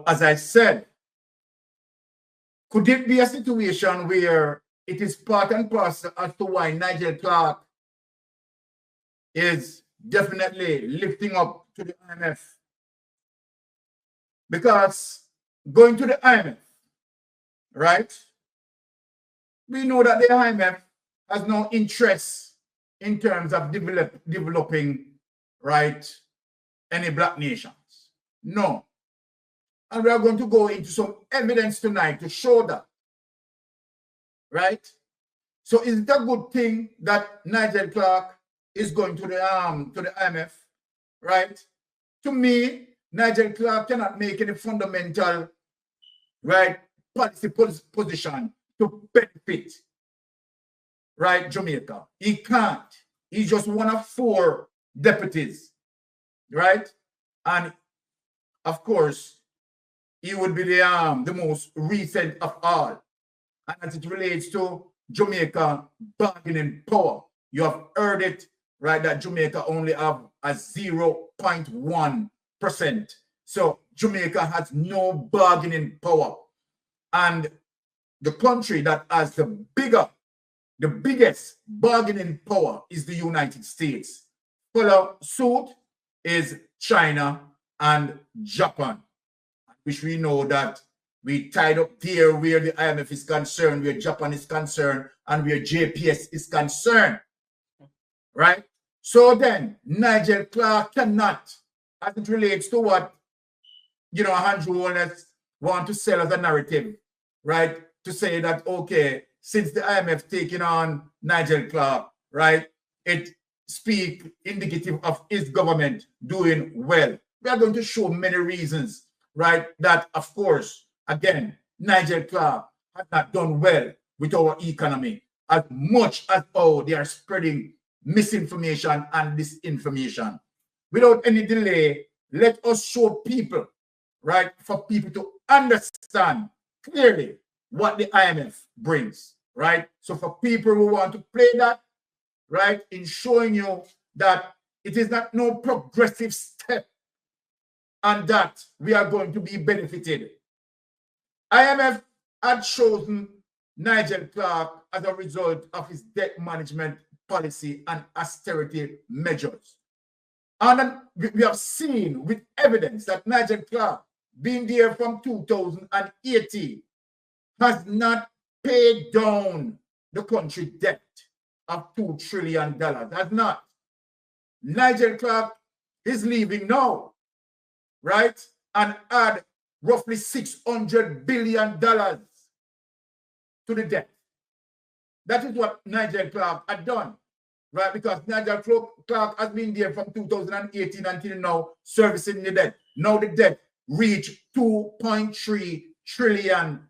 as I said, could it be a situation where it is part and parcel as to why Nigel Clarke is definitely lifting up to the IMF? Because going to the IMF, right? We know that the IMF has no interest in terms of developing, right, any black nations. No. And we are going to go into some evidence tonight to show that, right? So is it a good thing that Nigel Clarke is going to the IMF, right? To me, Nigel Clarke cannot make any fundamental, right, policy position to benefit, right, Jamaica. He can't. He's just one of 4 deputies, right? And of course, he would be the most recent of all. And as it relates to Jamaica bargaining power, you have heard it, right, that Jamaica only have a 0.1%. So Jamaica has no bargaining power. And the country that has the biggest bargaining power is the United States. Follow suit is China and Japan, which we know that we tied up there where the IMF is concerned, where Japan is concerned, and where JPS is concerned, right? So then, Nigel Clarke cannot, as it relates to what, Andrew want to sell as a narrative, right? To say that, okay, since the IMF taking on Nigel Clarke, right, it speak indicative of his government doing well. We are going to show many reasons, right, that, of course, again, Nigel Clarke has not done well with our economy as much as how they are spreading misinformation and disinformation. Without any delay, let us show people, right, for people to understand clearly what the IMF brings, right? So for people who want to play that, right, in showing you that it is not no progressive step and that we are going to be benefited. IMF had chosen Nigel Clarke as a result of his debt management policy and austerity measures. And we have seen with evidence that Nigel Clarke, being there from 2018, has not paid down the country debt of $2 trillion. Has not. Nigel Clarke is leaving now, right? And add roughly $600 billion to the debt. That is what Nigel Clarke had done, right? Because Nigel Clarke has been there from 2018 until now, servicing the debt. Now the debt reached $2.3 trillion.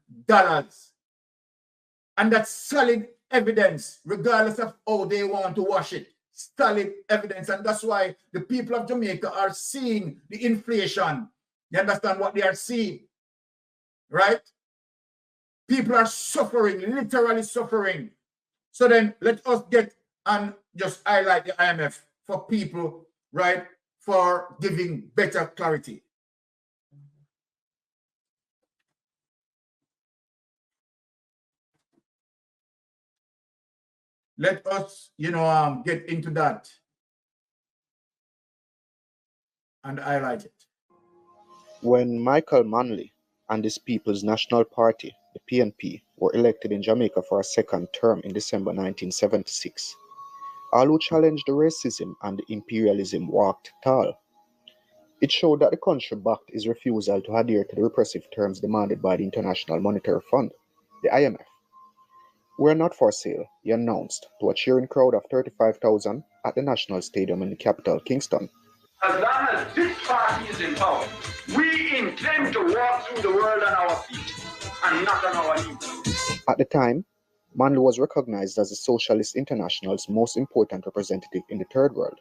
And that's solid evidence, regardless of how they want to wash it. Solid evidence. And that's why the people of Jamaica are seeing the inflation. You understand what they are seeing, right? People are suffering, literally suffering. So then let us get and just highlight the IMF for people, right, for giving better clarity. Let us, get into that and highlight it. When Michael Manley and his People's National Party, the PNP, were elected in Jamaica for a second term in December 1976, all who challenged the racism and the imperialism walked tall. It showed that the country backed his refusal to adhere to the repressive terms demanded by the International Monetary Fund, the IMF. "We're not for sale," he announced to a cheering crowd of 35,000 at the National Stadium in the capital, Kingston. As long as this party is in power, we intend to walk through the world on our feet and not on our knees. At the time, Manley was recognized as the Socialist International's most important representative in the Third World.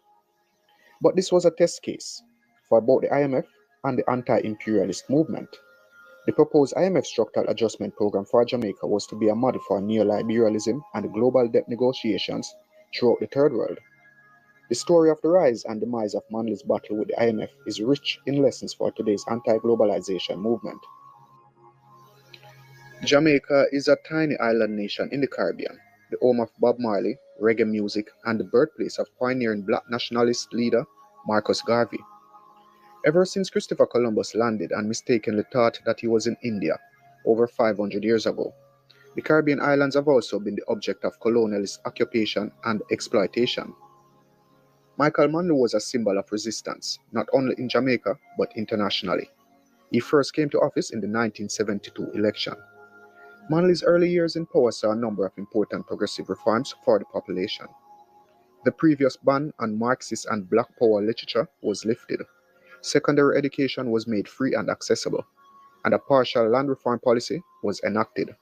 But this was a test case for both the IMF and the anti-imperialist movement. The proposed IMF Structural Adjustment Program for Jamaica was to be a model for neoliberalism and global debt negotiations throughout the Third World. The story of the rise and demise of Manley's battle with the IMF is rich in lessons for today's anti-globalization movement. Jamaica is a tiny island nation in the Caribbean, the home of Bob Marley, reggae music, and the birthplace of pioneering black nationalist leader Marcus Garvey. Ever since Christopher Columbus landed and mistakenly thought that he was in India over 500 years ago, the Caribbean islands have also been the object of colonialist occupation and exploitation. Michael Manley was a symbol of resistance, not only in Jamaica, but internationally. He first came to office in the 1972 election. Manley's early years in power saw a number of important progressive reforms for the population. The previous ban on Marxist and Black power literature was lifted. Secondary education was made free and accessible, and a partial land reform policy was enacted.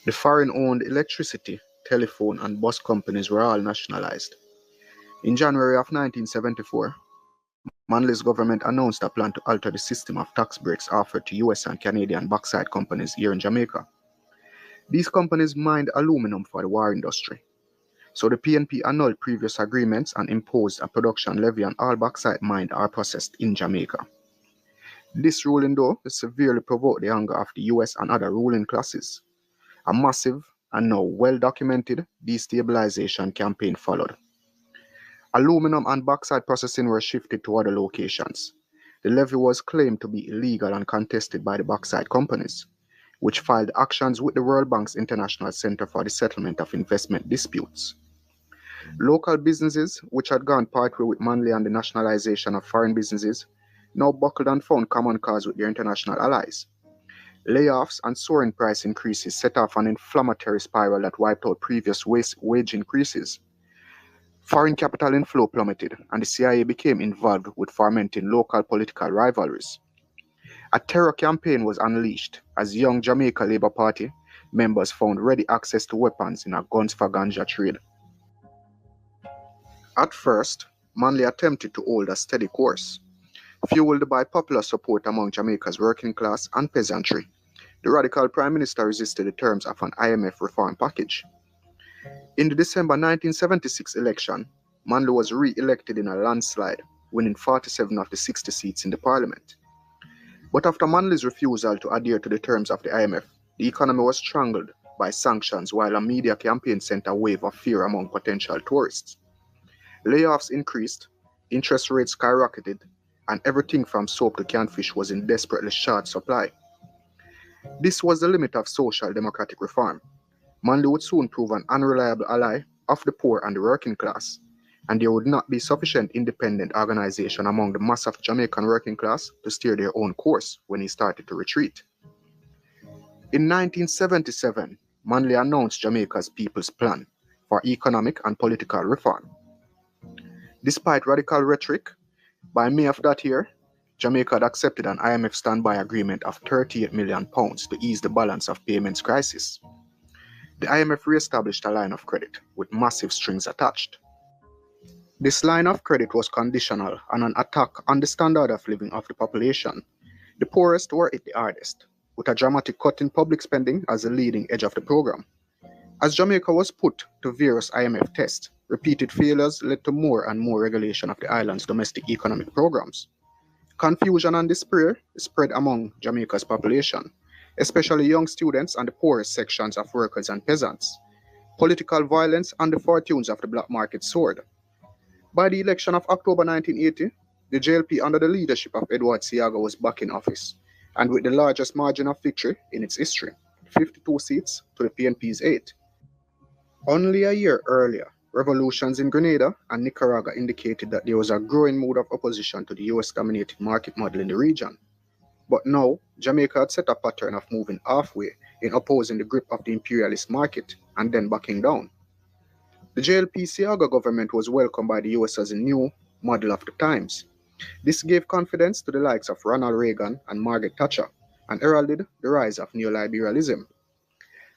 The foreign-owned electricity, telephone, and bus companies were all nationalized. In January of 1974, Manley's government announced a plan to alter the system of tax breaks offered to US and Canadian bauxite companies here in Jamaica. These companies mined aluminum for the war industry, so the PNP annulled previous agreements and imposed a production levy on all bauxite mined or processed in Jamaica. This ruling, though, severely provoked the anger of the US and other ruling classes. A massive and now well-documented destabilization campaign followed. Aluminum and bauxite processing were shifted to other locations. The levy was claimed to be illegal and contested by the bauxite companies, which filed actions with the World Bank's International Center for the Settlement of Investment Disputes. Local businesses, which had gone partway with Manley and the nationalization of foreign businesses, now buckled and found common cause with their international allies. Layoffs and soaring price increases set off an inflammatory spiral that wiped out previous wage increases. Foreign capital inflow plummeted, and the CIA became involved with fomenting local political rivalries. A terror campaign was unleashed as young Jamaica Labour Party members found ready access to weapons in a guns for ganja trade. At first, Manley attempted to hold a steady course. Fueled by popular support among Jamaica's working class and peasantry, the radical Prime Minister resisted the terms of an IMF reform package. In the December 1976 election, Manley was re-elected in a landslide, winning 47 of the 60 seats in the parliament. But after Manley's refusal to adhere to the terms of the IMF, the economy was strangled by sanctions while a media campaign sent a wave of fear among potential tourists. Layoffs increased, interest rates skyrocketed, and everything from soap to canned fish was in desperately short supply. This was the limit of social democratic reform. Manley would soon prove an unreliable ally of the poor and the working class, and there would not be sufficient independent organization among the mass of Jamaican working class to steer their own course when he started to retreat. In 1977, Manley announced Jamaica's People's Plan for economic and political reform. Despite radical rhetoric, by May of that year, Jamaica had accepted an IMF standby agreement of £38 million to ease the balance of payments crisis. The IMF re-established a line of credit with massive strings attached. This line of credit was conditional on an attack on the standard of living of the population. The poorest were hit the hardest, with a dramatic cut in public spending as the leading edge of the program. As Jamaica was put to various IMF tests, repeated failures led to more and more regulation of the island's domestic economic programs. Confusion and despair spread among Jamaica's population, especially young students and the poorest sections of workers and peasants. Political violence and the fortunes of the black market soared. By the election of October 1980, the JLP under the leadership of Edward Seaga was back in office, and with the largest margin of victory in its history, 52 seats to the PNP's 8. Only a year earlier, revolutions in Grenada and Nicaragua indicated that there was a growing mood of opposition to the US-dominated market model in the region. But now, Jamaica had set a pattern of moving halfway in opposing the grip of the imperialist market and then backing down. The JLP-Seaga government was welcomed by the US as a new model of the times. This gave confidence to the likes of Ronald Reagan and Margaret Thatcher and heralded the rise of neoliberalism.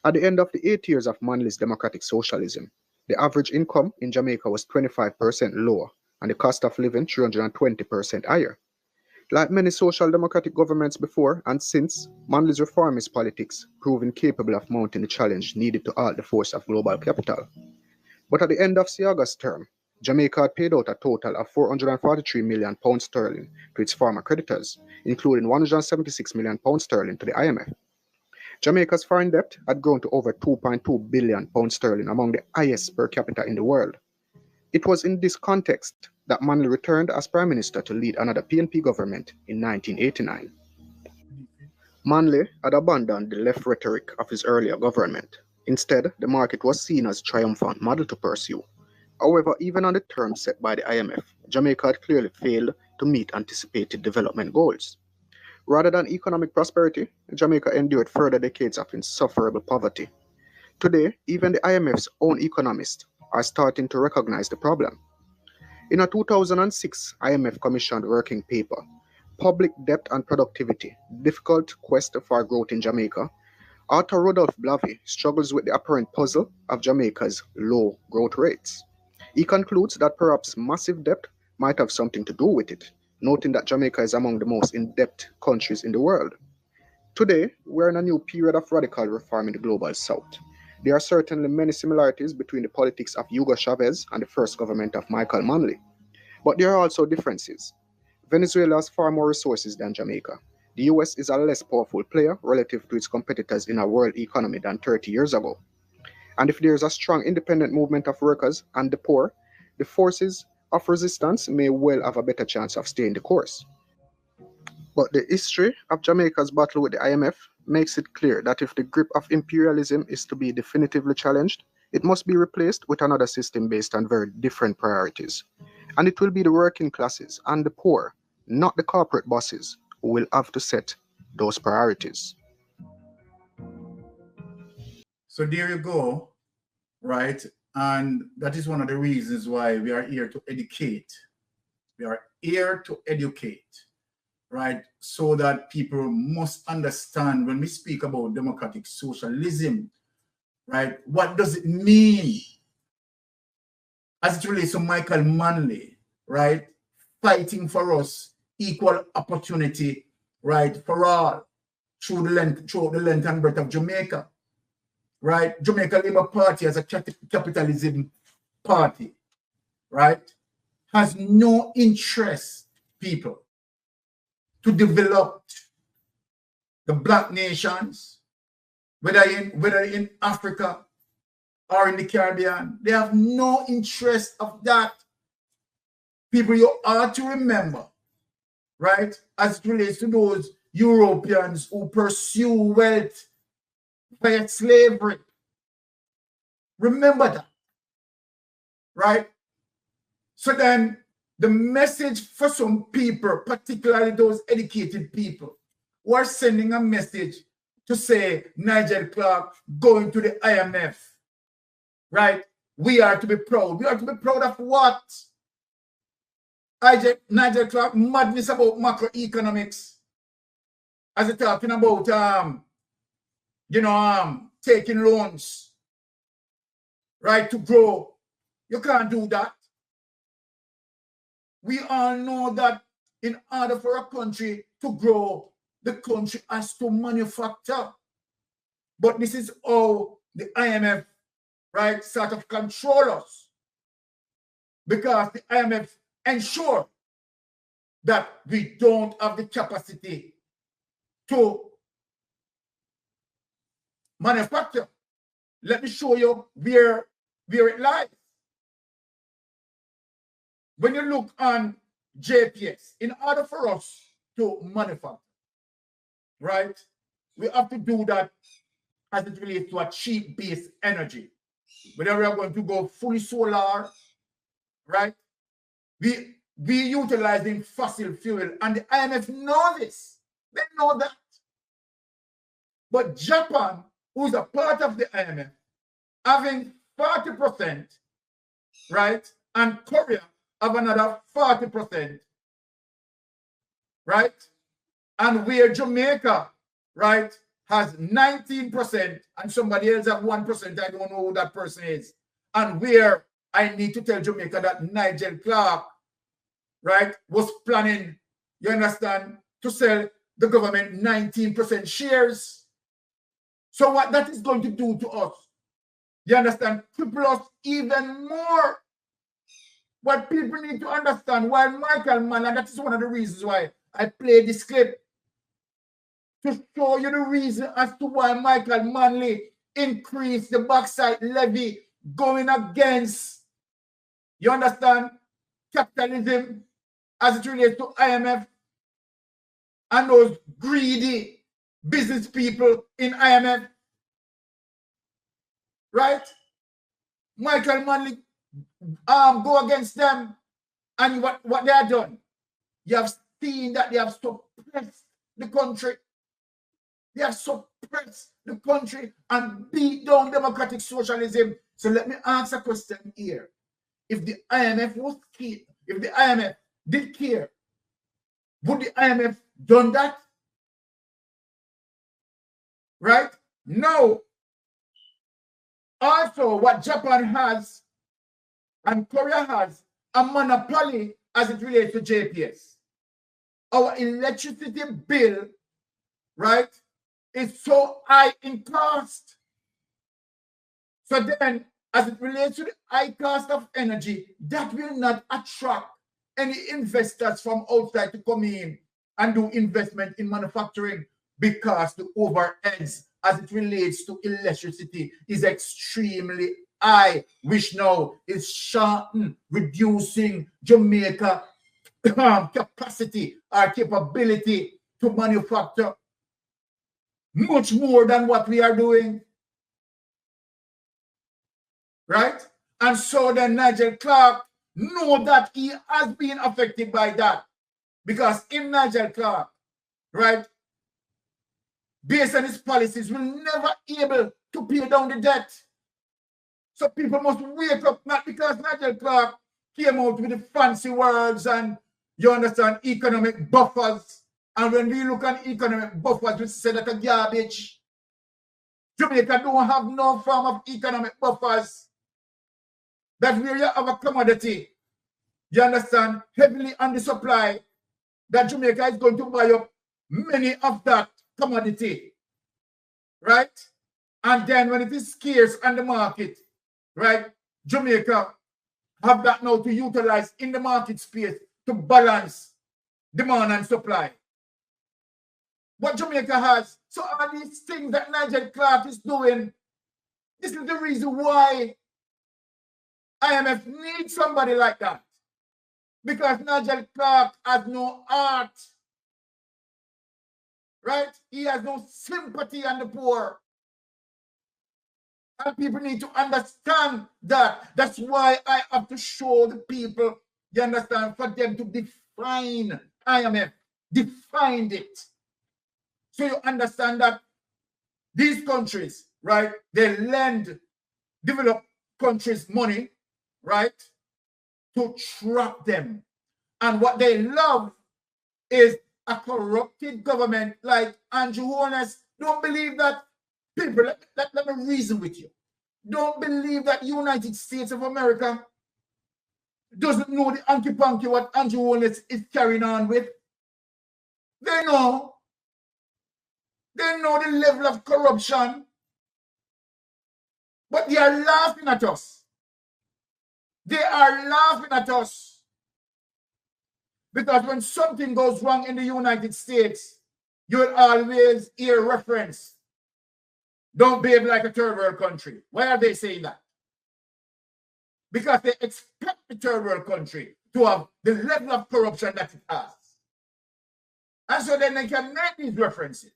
At the end of the 8 years of Manley's democratic socialism, the average income in Jamaica was 25% lower and the cost of living 320% higher. Like many social democratic governments before and since, Manley's reformist politics proved incapable of mounting the challenge needed to halt the force of global capital. But at the end of Siaga's term, Jamaica had paid out a total of £443 million to its former creditors, including £176 million to the IMF. Jamaica's foreign debt had grown to over £2.2 billion, among the highest per capita in the world. It was in this context that Manley returned as Prime Minister to lead another PNP government in 1989. Manley had abandoned the left rhetoric of his earlier government. Instead, the market was seen as a triumphant model to pursue. However, even on the terms set by the IMF, Jamaica had clearly failed to meet anticipated development goals. Rather than economic prosperity, Jamaica endured further decades of insufferable poverty. Today, even the IMF's own economists are starting to recognize the problem. In a 2006 IMF commissioned working paper, Public Debt and Productivity, Difficult Quest for Growth in Jamaica, author Rodolphe Blavy struggles with the apparent puzzle of Jamaica's low growth rates. He concludes that perhaps massive debt might have something to do with it, noting that Jamaica is among the most in-debt countries in the world. Today, we're in a new period of radical reform in the global south. There are certainly many similarities between the politics of Hugo Chavez and the first government of Michael Manley. But there are also differences. Venezuela has far more resources than Jamaica. The US is a less powerful player relative to its competitors in a world economy than 30 years ago. And if there is a strong independent movement of workers and the poor, the forces of resistance may well have a better chance of staying the course. But the history of Jamaica's battle with the IMF makes it clear that if the grip of imperialism is to be definitively challenged, it must be replaced with another system based on very different priorities. And it will be the working classes and the poor, not the corporate bosses, who will have to set those priorities. So there you go, right? And that is one of the reasons why we are here to educate. We are here to educate, right? So that people must understand when we speak about democratic socialism, right? What does it mean as it relates to Michael Manley, right? Fighting for us, equal opportunity, right? For all, through the length and breadth of Jamaica, right? Jamaica Labour Party as a capitalism party, right? Has no interest, people, to develop the black nations, whether in Africa or in the Caribbean. They have no interest of that. People, you ought to remember, right, as it relates to those Europeans who pursue wealth via slavery. Remember that, right? So then the message for some people, particularly those educated people, who are sending a message to say Nigel Clarke going to the IMF, right? We are to be proud. We are to be proud of what? Nigel Clarke madness about macroeconomics. As they're talking about taking loans, right, to grow. You can't do that. We all know that in order for a country to grow, the country has to manufacture. But this is how the IMF, right, sort of control us. Because the IMF ensure that we don't have the capacity to manufacture. Let me show you where it lies. When you look on JPS, in order for us to manufacture, right, we have to do that as it relates to a cheap-based energy. Whether we are going to go fully solar, right, we utilizing fossil fuel, and the IMF know this. They know that. But Japan, who is a part of the IMF, having 40%, right, and Korea have another 40%, right? And where Jamaica, right, has 19% and somebody else have 1%, I don't know who that person is. And where I need to tell Jamaica that Nigel Clarke, right, was planning, you understand, to sell the government 19% shares. So what that is going to do to us, You understand? Cripple us even more. What people need to understand, why Michael Mann, and that is one of the reasons why I played this clip, to show you the reason as to why Michael Manley increased the backside levy going against, you understand, capitalism as it relates to IMF and those greedy business people in IMF. Right? Michael Manley go against them, and what they have done, you have seen that they have suppressed the country. They have suppressed the country and beat down democratic socialism. So let me ask a question here. If the IMF was care, if the IMF did care, would the IMF done that? Right? No. Also, what Japan has and Korea has a monopoly as it relates to JPS. Our electricity bill, right, is so high in cost. So then, as it relates to the high cost of energy, that will not attract any investors from outside to come in and do investment in manufacturing, because the overheads as it relates to electricity is extremely high, which now is shortening, reducing Jamaica capacity or capability to manufacture much more than what we are doing. Right? And so then Nigel Clarke know that he has been affected by that. Because in Nigel Clarke, right, based on his policies, will never able to pay down the debt. So people must wake up, not because Nigel Clarke came out with the fancy words and, you understand, economic buffers. And when we look at economic buffers, we say that a garbage. Jamaica don't have no form of economic buffers. That where you have a commodity, you understand, heavily on the supply, that Jamaica is going to buy up many of that commodity, right? And then when it is scarce on the market, right, Jamaica have that now to utilize in the market space to balance demand and supply. What Jamaica has, so all these things that Nigel Clarke is doing, this is the reason why IMF needs somebody like that. Because Nigel Clarke has no heart. Right? He has no sympathy on the poor. And people need to understand that. That's why I have to show the people, you understand, for them to define IMF. Define it. So you understand that these countries, right, they lend developed countries money, right, to trap them. And what they love is a corrupted government like Andrew Holness. Don't believe that. People, let me reason with you. Don't believe that United States of America doesn't know the hanky-panky what Andrew Holness is carrying on with. They know. They know the level of corruption. But they are laughing at us. They are laughing at us. Because when something goes wrong in the United States, you'll always hear reference. Don't behave like a third world country. Why are they saying that? Because they expect the third world country to have the level of corruption that it has. And so then they can make these references.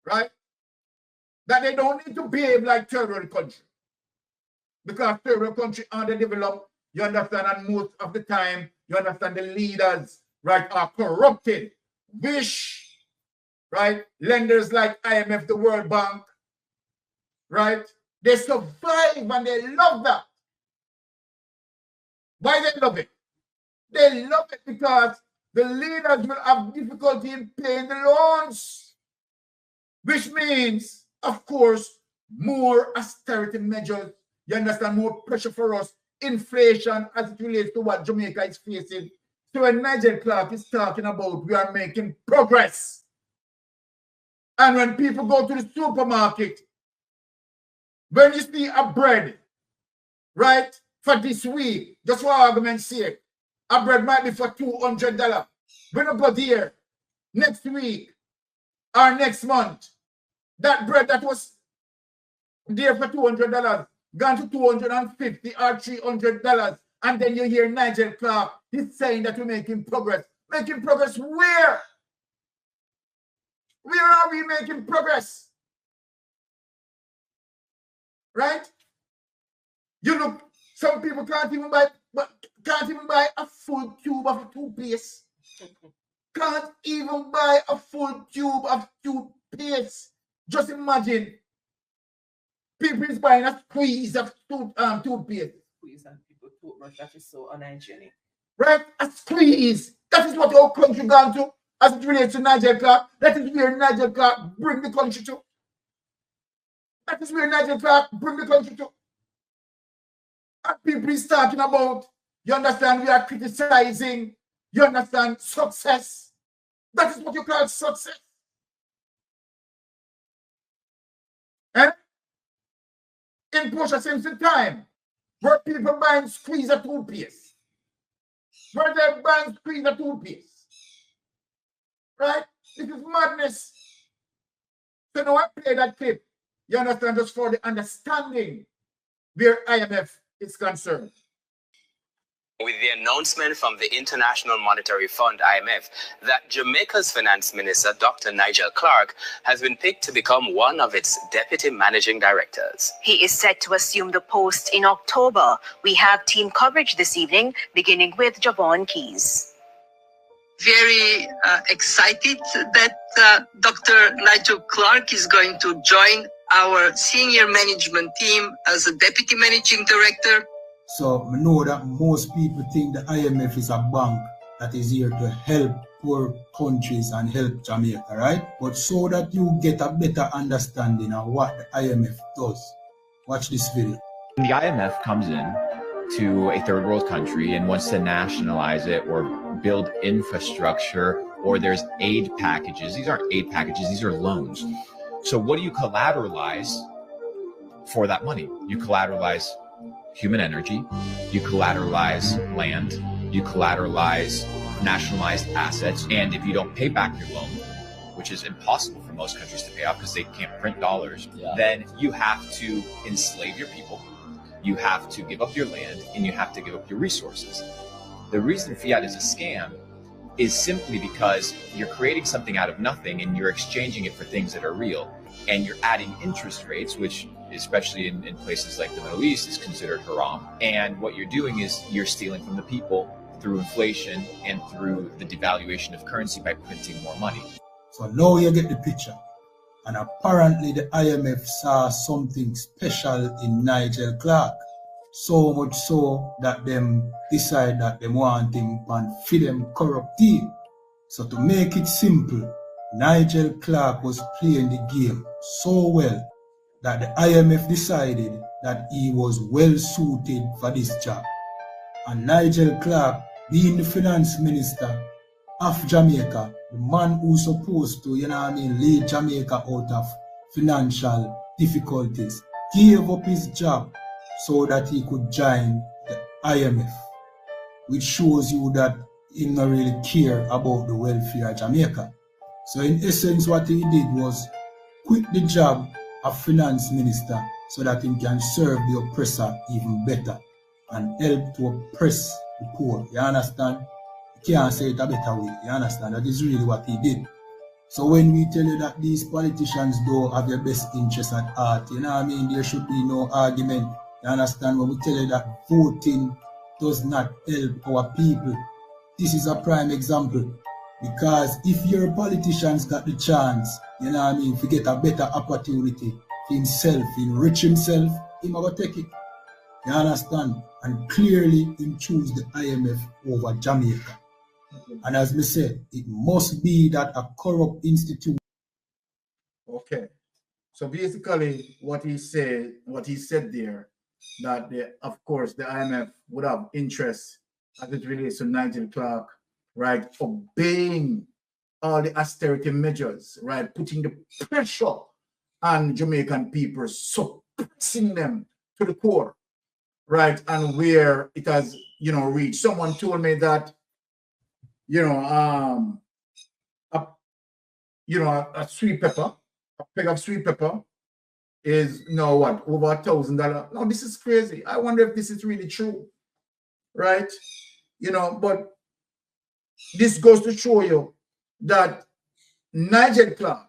Right? That they don't need to behave like third world country. Because third world country underdeveloped, you understand, and most of the time, you understand, the leaders, right, are corrupted. Wish, right, lenders like IMF, the World Bank, right, they survive and they love that. Why they love it? They love it because the leaders will have difficulty in paying the loans. Which means, of course, more austerity measures, you understand, more pressure for us, inflation as it relates to what Jamaica is facing. So when Nigel Clarke is talking about we are making progress, and when people go to the supermarket, When you see a bread, right, for this week, just for argument's sake, a bread might be for $200. When you go there next week or next month, that bread that was there for $200 gone to $250 or $300, and then you hear Nigel Clarke, he's saying that we're making progress. Making progress where? Where are we making progress? Right? You look, some people can't even buy a full tube of toothpaste. Can't even buy a full tube of toothpaste. Just imagine. People is buying a squeeze of toothpaste. Squeeze and people toothbrush, that is so unhygienic. Right? A squeeze. That is what our country gone to as it relates to Nigel Clarke. That is where Nigel Clarke bring the country to. That is where Nigel Clarke bring the country to. And people is talking about, you understand, we are criticizing, you understand, success. That is what you call success. And in Portia Simpson time, where people buying squeeze of toothpaste, where they're buying squeeze of toothpaste, right? This is madness. So now I play that clip, you understand, just for the understanding where IMF is concerned. With the announcement from the International Monetary Fund, IMF, that Jamaica's finance minister, Dr. Nigel Clarke, has been picked to become one of its deputy managing directors. He is set to assume the post in October. We have team coverage this evening, beginning with Javon Keys. Very excited that Dr. Nigel Clarke is going to join our senior management team as a deputy managing director. So I know that most people think the IMF is a bank that is here to help poor countries and help Jamaica, right? But so that you get a better understanding of what the IMF does, watch this video. The IMF comes in to a third world country and wants to nationalize it or build infrastructure, or there's aid packages. These aren't aid packages, these are loans. So what do you collateralize for that money? You collateralize human energy, you collateralize land, you collateralize nationalized assets, and if you don't pay back your loan, which is impossible for most countries to pay off because they can't print dollars, then you have to enslave your people, you have to give up your land, and you have to give up your resources. The reason fiat is a scam is simply because you're creating something out of nothing and you're exchanging it for things that are real, and you're adding interest rates, which especially in places like the Middle East is considered haram. And what you're doing is you're stealing from the people through inflation and through the devaluation of currency by printing more money. So now you get the picture. And apparently the IMF saw something special in Nigel Clarke. So much so that them decide that they want him and feed them corrupt team. So to make it simple, Nigel Clarke was playing the game so well that the IMF decided that he was well suited for this job. And Nigel Clarke, being the finance minister of Jamaica, the man who's supposed to, lead Jamaica out of financial difficulties, gave up his job so that he could join the IMF, which shows you that he not really care about the welfare of Jamaica. So in essence, what he did was quit the job of finance minister so that he can serve the oppressor even better and help to oppress the poor. You understand? You can't say it a better way. You understand? That is really what he did. So when we tell you that these politicians don't have their best interests at heart, there should be no argument. You understand? When we tell you that voting does not help our people, this is a prime example. Because if your politicians got the chance, to get a better opportunity for himself, enrich himself, he will take it. You understand? And clearly he choose the IMF over Jamaica. And as we said, it must be that a corrupt institution. Okay. So basically what he said there, that of course the IMF would have interest as it relates to Nigel Clarke, right, obeying all the austerity measures, right, putting the pressure on Jamaican people, pressing them to the core, right? And where it has, reached. Someone told me that, a sweet pepper, a peg of sweet pepper is now what, over $1,000. Now this is crazy. I wonder if this is really true, right? But this goes to show you that Nigel Clarke,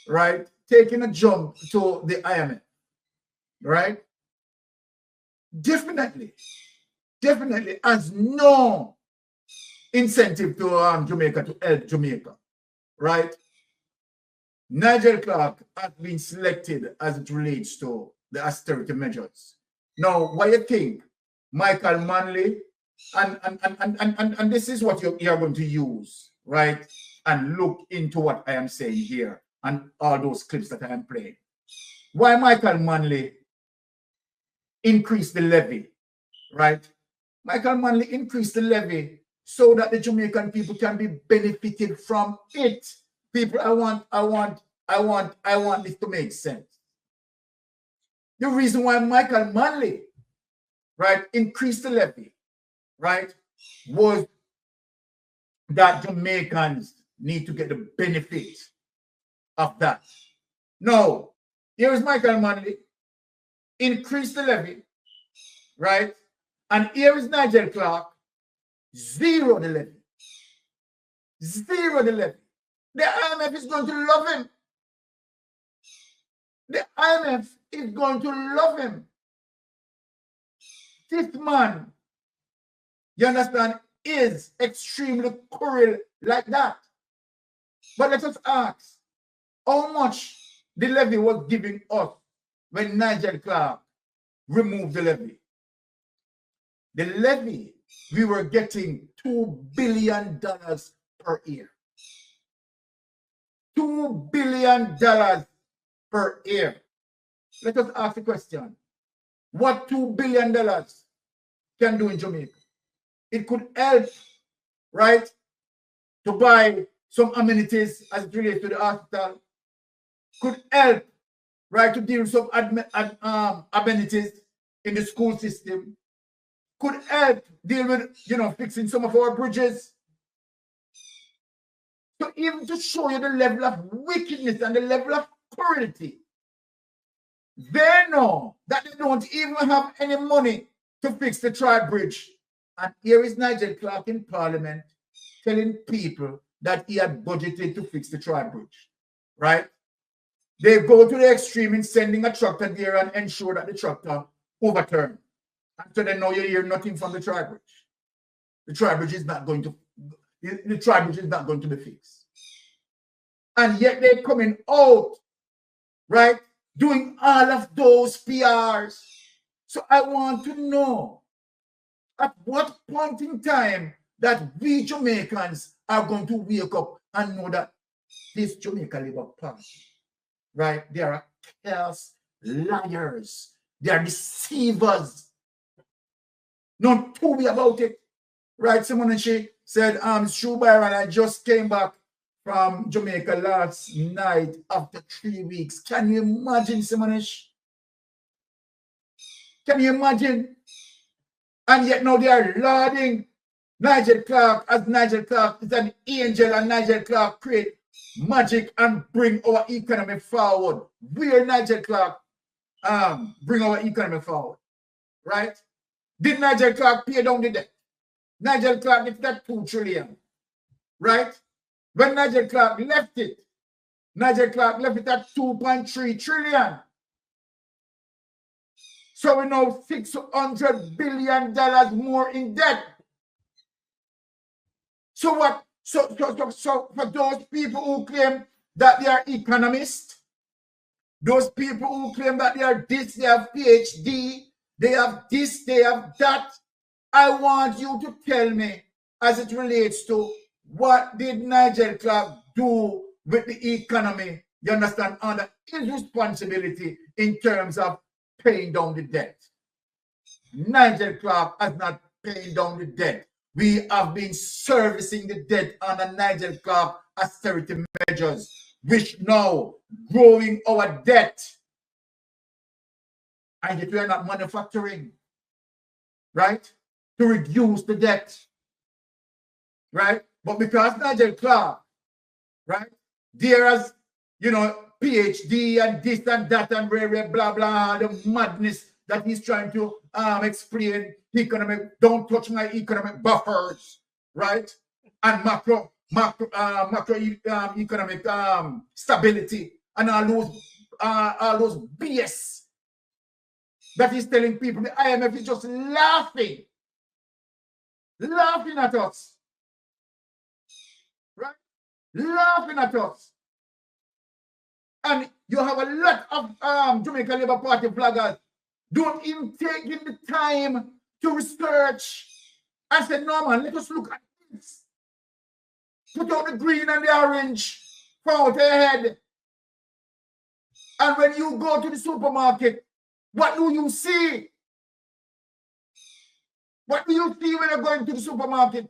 right, taking a jump to the IMF, right, definitely has no incentive to Jamaica, to help Jamaica, right? Nigel Clarke has been selected as it relates to the austerity measures. Now, what you think, Michael Manley, and this is what you are going to use, right? And look into what I am saying here and all those clips that I am playing. Why Michael Manley increased the levy, right? Michael Manley increased the levy so that the Jamaican people can be benefited from it. People, I want this to make sense. The reason why Michael Manley, right, increased the levy, right, was that Jamaicans need to get the benefit of that. No, here is Michael Manley, increase the levy, right? And here is Nigel Clarke, zero the levy. Zero the levy. The IMF is going to love him. The IMF is going to love him. This man, you understand, is extremely cruel like that. But let us ask, how much the levy was giving us when Nigel Clarke removed the levy? The levy, we were getting $2 billion per year. $2 billion per year. Let us ask the question, what $2 billion can do in Jamaica? It could help, right, to buy some amenities as it relates to the hospital. Could help, right, to deal with some amenities in the school system. Could help deal with, fixing some of our bridges. So even to show you the level of wickedness and the level of cruelty, they know that they don't even have any money to fix the tri-bridge. And here is Nigel Clarke in Parliament telling people that he had budgeted to fix the tri-bridge, right? They go to the extreme in sending a tractor there and ensure that the tractor overturned. And so then now you hear nothing from the tri-bridge. The tri-bridge is not going to be fixed. And yet they're coming out, right, doing all of those PRs. So I want to know at what point in time that we Jamaicans are going to wake up and know that this Jamaica Labour Party, right, they are chaos liars. They are deceivers. Not to be about it. Right, someone and she said, it's true, Byron, I just came back from Jamaica last night after 3 weeks. Can you imagine, Simonish? Can you imagine? And yet now they are lauding Nigel Clarke as Nigel Clarke is an angel and Nigel Clarke create magic and bring our economy forward. Where Nigel Clarke bring our economy forward, right? Did Nigel Clarke pay down the debt? Nigel Clarke left that $2 trillion, right? When Nigel Clarke left it, Nigel Clarke left it at $2.3 trillion. So we know $600 billion more in debt. So what? So for those people who claim that they are economists, those people who claim that they are this, they have PhD, they have this, they have that, I want you to tell me as it relates to what did Nigel Clarke do with the economy, you understand, under his responsibility in terms of paying down the debt. Nigel Clarke has not paid down the debt. We have been servicing the debt under Nigel Clarke austerity measures, which now growing our debt. and yet we are not manufacturing, right? To reduce the debt, right? But because Nigel Clarke, right, there as, you know, PhD and this and that and blah, blah, the madness that he's trying to explain economic, don't touch my economic buffers, right? And macro economic stability and all those BS that he's telling people. The IMF is just laughing at us, right? Laughing at us. And you have a lot of Jamaica Labour Party bloggers don't even take in the time to research. I said, no, man, let us look at this. Put out the green and the orange from out your head. And when you go to the supermarket, what do you see? What do you see when you're going to the supermarket?